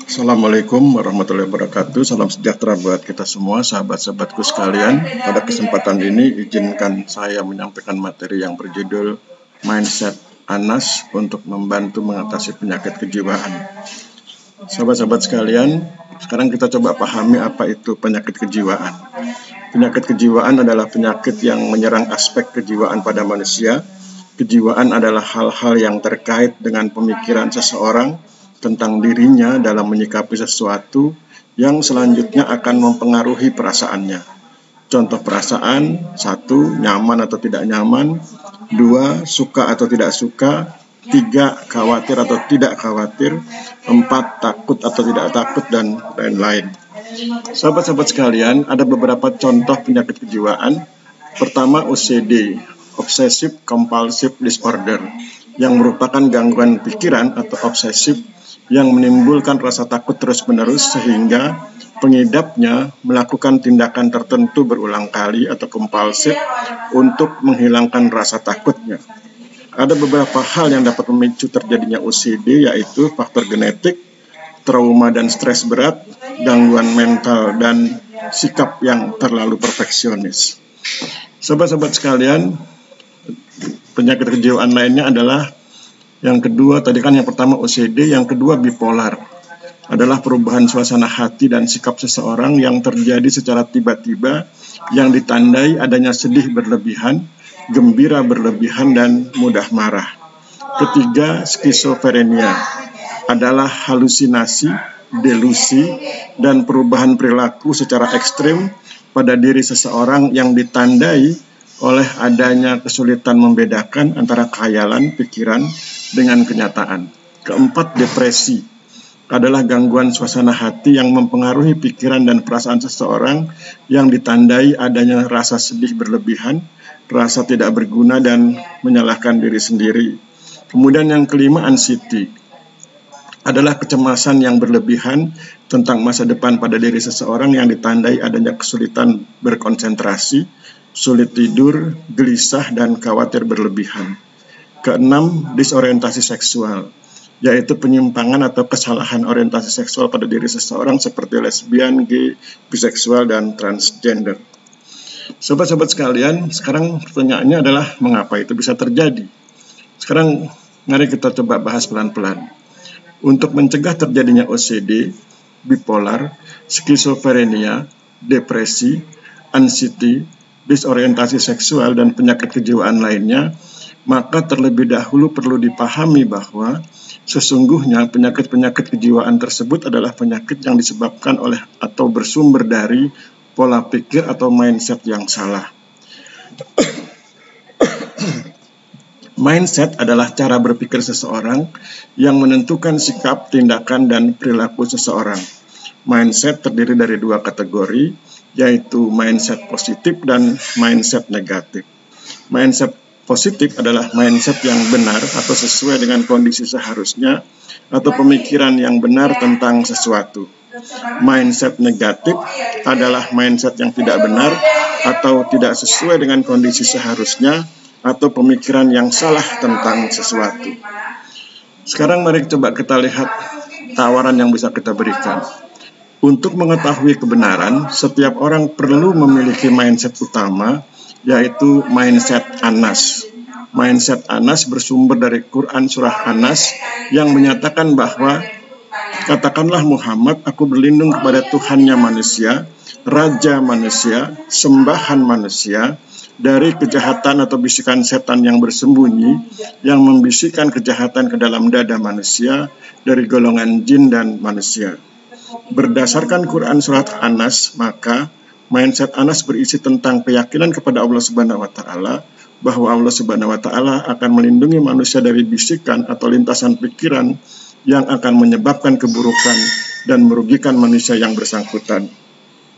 Assalamualaikum warahmatullahi wabarakatuh. Salam sejahtera buat kita semua, sahabat-sahabatku sekalian. Pada kesempatan ini, izinkan saya menyampaikan materi yang berjudul Mindset Anas untuk membantu mengatasi penyakit kejiwaan. Sahabat-sahabat sekalian, sekarang kita coba pahami apa itu penyakit kejiwaan. Penyakit kejiwaan adalah penyakit yang menyerang aspek kejiwaan pada manusia. Kejiwaan adalah hal-hal yang terkait dengan pemikiran seseorang tentang dirinya dalam menyikapi sesuatu yang selanjutnya akan mempengaruhi perasaannya. Contoh perasaan: 1. Nyaman atau tidak nyaman. 2. Suka atau tidak suka. 3. Khawatir atau tidak khawatir. 4. Takut atau tidak takut, dan lain-lain. Sahabat-sahabat sekalian, ada beberapa contoh penyakit kejiwaan. Pertama, OCD, Obsessive Compulsive Disorder, yang merupakan gangguan pikiran atau obsesif yang menimbulkan rasa takut terus-menerus sehingga pengidapnya melakukan tindakan tertentu berulang kali atau kompulsif untuk menghilangkan rasa takutnya. Ada beberapa hal yang dapat memicu terjadinya OCD, yaitu faktor genetik, trauma dan stres berat, gangguan mental, dan sikap yang terlalu perfeksionis. Sahabat-sahabat sekalian, penyakit kejiwaan lainnya adalah yang kedua, tadi kan yang pertama OCD, yang kedua bipolar. Adalah perubahan suasana hati dan sikap seseorang yang terjadi secara tiba-tiba, yang ditandai adanya sedih berlebihan, gembira berlebihan, dan mudah marah. Ketiga, skizofrenia. Adalah halusinasi, delusi, dan perubahan perilaku secara ekstrim pada diri seseorang yang ditandai oleh adanya kesulitan membedakan antara khayalan pikiran dengan kenyataan. Keempat, depresi. Adalah gangguan suasana hati yang mempengaruhi pikiran dan perasaan seseorang yang ditandai adanya rasa sedih berlebihan, rasa tidak berguna, dan menyalahkan diri sendiri. Kemudian yang kelima, anxiety. Adalah kecemasan yang berlebihan tentang masa depan pada diri seseorang yang ditandai adanya kesulitan berkonsentrasi, sulit tidur, gelisah, dan khawatir berlebihan. Keenam, disorientasi seksual, yaitu penyimpangan atau kesalahan orientasi seksual pada diri seseorang seperti lesbian, gay, biseksual, dan transgender. Sobat-sobat sekalian, sekarang pertanyaannya adalah mengapa itu bisa terjadi? Sekarang mari kita coba bahas pelan-pelan. Untuk mencegah terjadinya OCD, bipolar, skizofrenia, depresi, anxiety, disorientasi seksual, dan penyakit kejiwaan lainnya, maka terlebih dahulu perlu dipahami bahwa sesungguhnya penyakit-penyakit kejiwaan tersebut adalah penyakit yang disebabkan oleh atau bersumber dari pola pikir atau mindset yang salah. Mindset adalah cara berpikir seseorang yang menentukan sikap, tindakan, dan perilaku seseorang. Mindset terdiri dari dua kategori, yaitu mindset positif dan mindset negatif. Mindset positif adalah mindset yang benar atau sesuai dengan kondisi seharusnya atau pemikiran yang benar tentang sesuatu. Mindset negatif adalah mindset yang tidak benar atau tidak sesuai dengan kondisi seharusnya atau pemikiran yang salah tentang sesuatu. Sekarang mari coba kita lihat tawaran yang bisa kita berikan. Untuk mengetahui kebenaran, setiap orang perlu memiliki mindset utama, yaitu mindset Anas. Mindset Anas bersumber dari Quran surah Anas yang menyatakan bahwa, katakanlah Muhammad, aku berlindung kepada Tuhannya manusia, Raja manusia, sembahan manusia, dari kejahatan atau bisikan setan yang bersembunyi, yang membisikkan kejahatan ke dalam dada manusia, dari golongan jin dan manusia. Berdasarkan Quran surat Anas, maka mindset Anas berisi tentang keyakinan kepada Allah Subhanahu wa Ta'ala, bahwa Allah Subhanahu wa Ta'ala akan melindungi manusia dari bisikan atau lintasan pikiran yang akan menyebabkan keburukan dan merugikan manusia yang bersangkutan.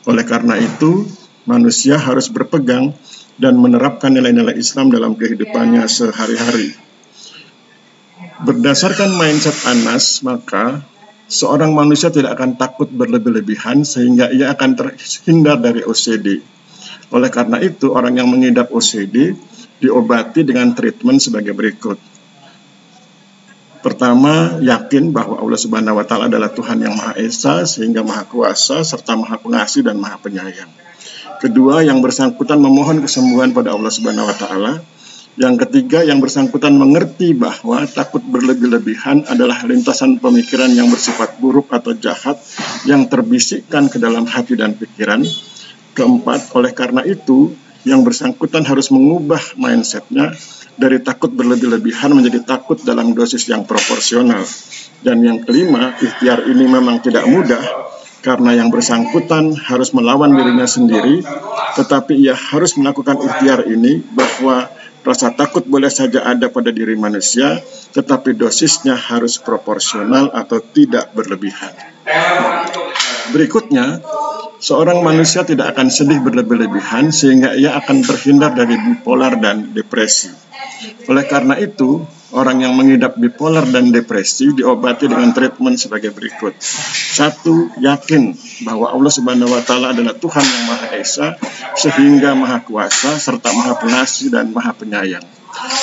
Oleh karena itu, manusia harus berpegang dan menerapkan nilai-nilai Islam dalam kehidupannya sehari-hari. Berdasarkan mindset Anas, maka seorang manusia tidak akan takut berlebih-lebihan sehingga ia akan terhindar dari OCD. Oleh karena itu, orang yang mengidap OCD diobati dengan treatment sebagai berikut. Pertama, yakin bahwa Allah Subhanahu wa Ta'ala adalah Tuhan yang Maha Esa, sehingga Maha Kuasa, serta Maha Pengasih dan Maha Penyayang. Kedua, yang bersangkutan memohon kesembuhan pada Allah Subhanahu wa Ta'ala. Yang ketiga, yang bersangkutan mengerti bahwa takut berlebih-lebihan adalah lintasan pemikiran yang bersifat buruk atau jahat yang terbisikkan ke dalam hati dan pikiran. Keempat, oleh karena itu, yang bersangkutan harus mengubah mindsetnya dari takut berlebih-lebihan menjadi takut dalam dosis yang proporsional. Dan yang kelima, ikhtiar ini memang tidak mudah, karena yang bersangkutan harus melawan dirinya sendiri, tetapi ia harus melakukan ikhtiar ini bahwa rasa takut boleh saja ada pada diri manusia, tetapi dosisnya harus proporsional atau tidak berlebihan. Berikutnya, seorang manusia tidak akan sedih berlebih-lebihan sehingga ia akan terhindar dari bipolar dan depresi. Oleh karena itu, orang yang mengidap bipolar dan depresi diobati dengan treatment sebagai berikut. 1. Yakin bahwa Allah Subhanahu wa Ta'ala adalah Tuhan yang Maha Esa, sehingga Maha Kuasa, serta Maha Pengasih dan Maha Penyayang.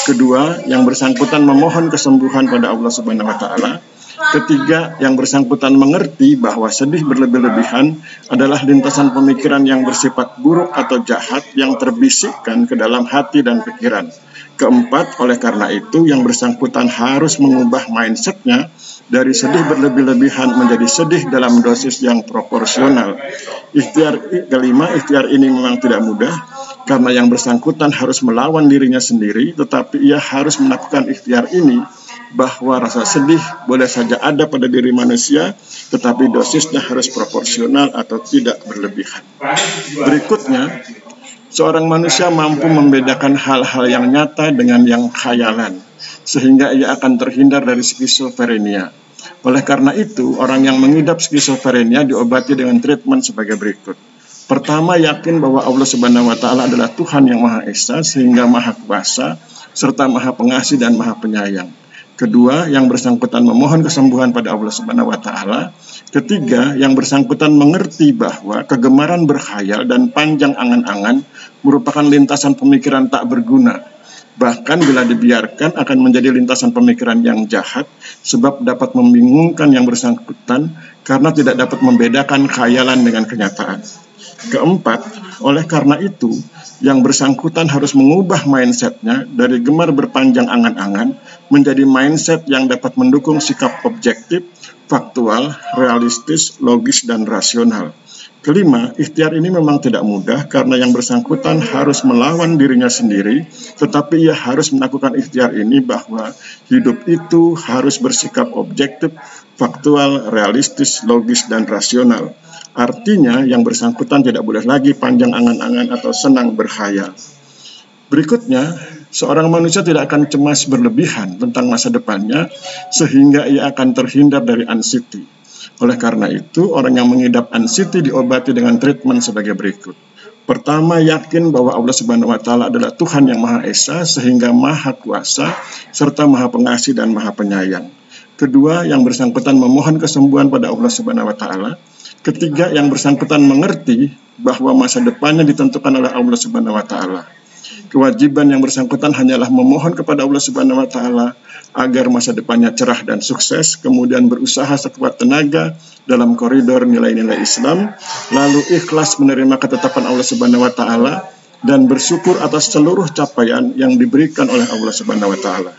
Kedua, yang bersangkutan memohon kesembuhan pada Allah Subhanahu wa Ta'ala. Ketiga, yang bersangkutan mengerti bahwa sedih berlebih-lebihan adalah lintasan pemikiran yang bersifat buruk atau jahat yang terbisikkan ke dalam hati dan pikiran. Keempat, oleh karena itu, yang bersangkutan harus mengubah mindsetnya dari sedih berlebih-lebihan menjadi sedih dalam dosis yang proporsional. Kelima, ikhtiar ini memang tidak mudah, karena yang bersangkutan harus melawan dirinya sendiri, tetapi ia harus melakukan ikhtiar ini bahwa rasa sedih boleh saja ada pada diri manusia, tetapi dosisnya harus proporsional atau tidak berlebihan. Berikutnya, seorang manusia mampu membedakan hal-hal yang nyata dengan yang khayalan, sehingga ia akan terhindar dari skizofrenia. Oleh karena itu, orang yang mengidap skizofrenia diobati dengan treatment sebagai berikut. Pertama, yakin bahwa Allah Subhanahu wa Ta'ala adalah Tuhan yang Maha Esa, sehingga Maha Kuasa, serta Maha Pengasih dan Maha Penyayang. Kedua, yang bersangkutan memohon kesembuhan pada Allah Subhanahu wa Ta'ala. Ketiga, yang bersangkutan mengerti bahwa kegemaran berkhayal dan panjang angan-angan merupakan lintasan pemikiran tak berguna. Bahkan bila dibiarkan akan menjadi lintasan pemikiran yang jahat, sebab dapat membingungkan yang bersangkutan karena tidak dapat membedakan khayalan dengan kenyataan. Keempat, oleh karena itu, yang bersangkutan harus mengubah mindsetnya dari gemar berpanjang angan-angan menjadi mindset yang dapat mendukung sikap objektif, faktual, realistis, logis, dan rasional. Kelima, ikhtiar ini memang tidak mudah karena yang bersangkutan harus melawan dirinya sendiri, tetapi ia harus melakukan ikhtiar ini bahwa hidup itu harus bersikap objektif, faktual, realistis, logis, dan rasional. Artinya, yang bersangkutan tidak boleh lagi panjang angan-angan atau senang berkhayal. Berikutnya, seorang manusia tidak akan cemas berlebihan tentang masa depannya, sehingga ia akan terhindar dari anxiety. Oleh karena itu, orang yang mengidap anxiety diobati dengan treatment sebagai berikut. Pertama, yakin bahwa Allah Subhanahu wa Ta'ala adalah Tuhan yang Maha Esa, sehingga Maha Kuasa, serta Maha Pengasih dan Maha Penyayang. Kedua, yang bersangkutan memohon kesembuhan pada Allah Subhanahu wa Ta'ala. Ketiga, yang bersangkutan mengerti bahwa masa depannya ditentukan oleh Allah Subhanahu wa Ta'ala. Kewajiban yang bersangkutan hanyalah memohon kepada Allah Subhanahu wa Ta'ala agar masa depannya cerah dan sukses, kemudian berusaha sekuat tenaga dalam koridor nilai-nilai Islam, lalu ikhlas menerima ketetapan Allah Subhanahu wa Ta'ala dan bersyukur atas seluruh capaian yang diberikan oleh Allah Subhanahu wa Ta'ala.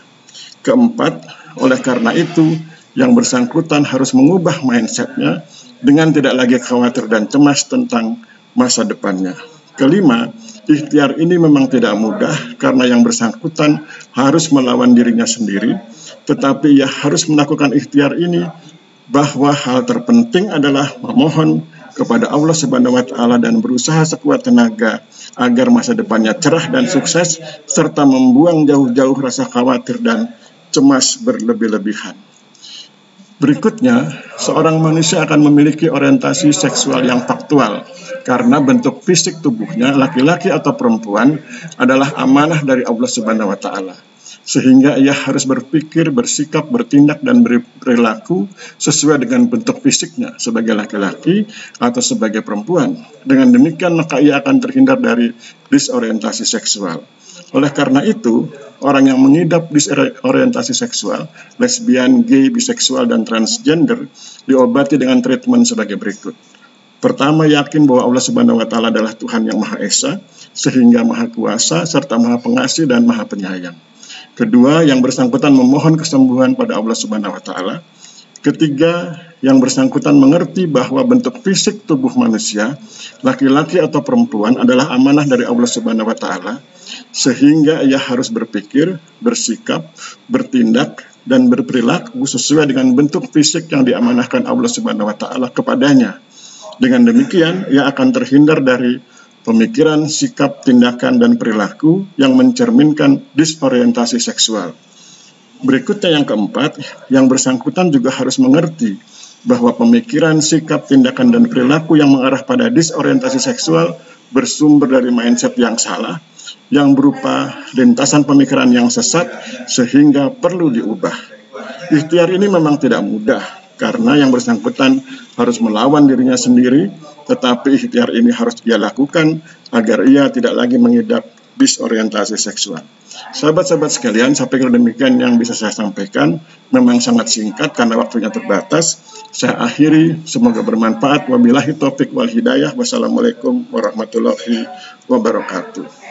Keempat, oleh karena itu, yang bersangkutan harus mengubah mindsetnya dengan tidak lagi khawatir dan cemas tentang masa depannya. Kelima, ikhtiar ini memang tidak mudah karena yang bersangkutan harus melawan dirinya sendiri, tetapi ia harus melakukan ikhtiar ini bahwa hal terpenting adalah memohon kepada Allah Subhanahu wa Ta'ala dan berusaha sekuat tenaga agar masa depannya cerah dan sukses, serta membuang jauh-jauh rasa khawatir dan cemas berlebih-lebihan. Berikutnya, seorang manusia akan memiliki orientasi seksual yang faktual karena bentuk fisik tubuhnya, laki-laki atau perempuan, adalah amanah dari Allah Subhanahu wa Ta'ala. sehingga ia harus berpikir, bersikap, bertindak, dan berperilaku sesuai dengan bentuk fisiknya sebagai laki-laki atau sebagai perempuan. Dengan demikian, maka ia akan terhindar dari disorientasi seksual. Oleh karena itu, orang yang mengidap disorientasi seksual, lesbian, gay, biseksual, dan transgender diobati dengan treatment sebagai berikut. Pertama, yakin bahwa Allah Subhanahu wa Ta'ala adalah Tuhan yang Maha Esa, sehingga Maha Kuasa, serta Maha Pengasih dan Maha Penyayang. Kedua, yang bersangkutan memohon kesembuhan pada Allah Subhanahu wa Ta'ala. Ketiga, yang bersangkutan mengerti bahwa bentuk fisik tubuh manusia, laki-laki atau perempuan, adalah amanah dari Allah Subhanahu wa Ta'ala, sehingga ia harus berpikir, bersikap, bertindak, dan berperilaku sesuai dengan bentuk fisik yang diamanahkan Allah Subhanahu wa Ta'ala kepadanya. Dengan demikian, ia akan terhindar dari pemikiran, sikap, tindakan, dan perilaku yang mencerminkan disorientasi seksual. Berikutnya yang keempat, yang bersangkutan juga harus mengerti bahwa pemikiran, sikap, tindakan, dan perilaku yang mengarah pada disorientasi seksual bersumber dari mindset yang salah, yang berupa lintasan pemikiran yang sesat, sehingga perlu diubah. Ikhtiar ini memang tidak mudah, karena yang bersangkutan harus melawan dirinya sendiri, tetapi ikhtiar ini harus ia lakukan agar ia tidak lagi mengidap disorientasi seksual. Sahabat-sahabat sekalian, saya pikir demikian yang bisa saya sampaikan. Memang sangat singkat karena waktunya terbatas. Saya akhiri, semoga bermanfaat. Wabillahi taufiq wal hidayah. Wassalamualaikum warahmatullahi wabarakatuh.